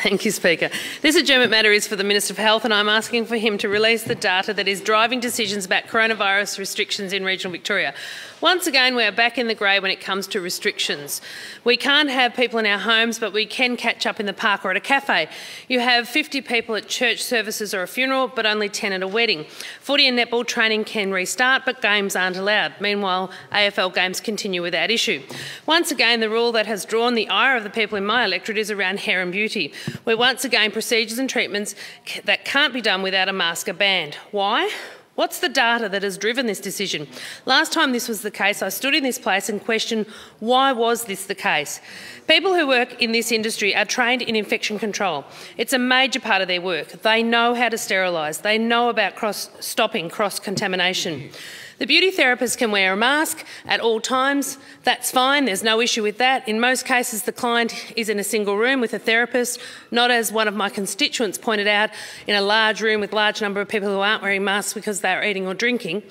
Thank you, Speaker. This adjournment matter is for the Minister for Health, and I'm asking for him to release the data that is driving decisions about coronavirus restrictions in regional Victoria. Once again, we are back in the grey when it comes to restrictions. We can't have people in our homes, but we can catch up in the park or at a cafe. You have 50 people at church services or a funeral, but only 10 at a wedding. Footy and netball training can restart, but games aren't allowed. Meanwhile, AFL games continue without issue. Once again, the rule that has drawn the ire of the people in my electorate is around hair and beauty, where once again procedures and treatments that can't be done without a mask are banned. Why? What's the data that has driven this decision? Last time this was the case, I stood in this place and questioned why was this the case. People who work in this industry are trained in infection control. It's a major part of their work. They know how to sterilise. They know about stopping cross-contamination. The beauty therapist can wear a mask at all times. That's fine, there's no issue with that. In most cases, the client is in a single room with a therapist, not as one of my constituents pointed out, in a large room with a large number of people who aren't wearing masks because they're eating or drinking.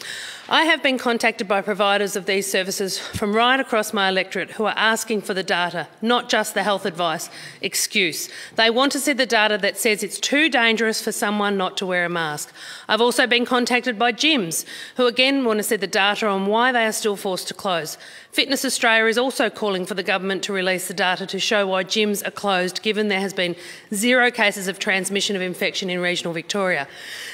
I have been contacted by providers of these services from right across my electorate who are asking for the data, not just the health advice excuse. They want to see the data that says it's too dangerous for someone not to wear a mask. I've also been contacted by gyms who again want to see the data on why they are still forced to close. Fitness Australia is also calling for the government to release the data to show why gyms are closed, given there has been 0 cases of transmission of infection in regional Victoria.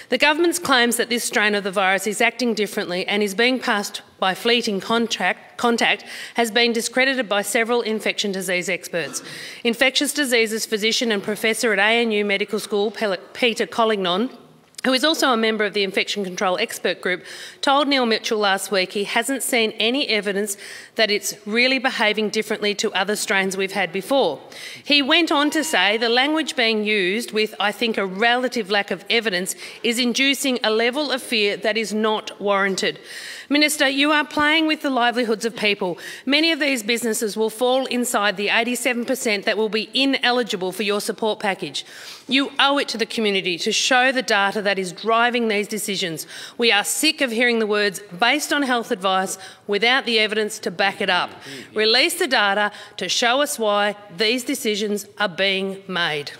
The government's claims that this strain of the virus is acting differently and is being passed by fleeting contact has been discredited by several infection disease experts. Infectious diseases physician and professor at ANU Medical School, Peter Collignon, who is also a member of the Infection Control Expert Group, told Neil Mitchell last week he hasn't seen any evidence that it's really behaving differently to other strains we've had before. He went on to say the language being used, with I think a relative lack of evidence, is inducing a level of fear that is not warranted. Minister, you are playing with the livelihoods of people. Many of these businesses will fall inside the 87% that will be ineligible for your support package. You owe it to the community to show the data that is driving these decisions. We are sick of hearing the words based on health advice without the evidence to back it up. Release the data to show us why these decisions are being made.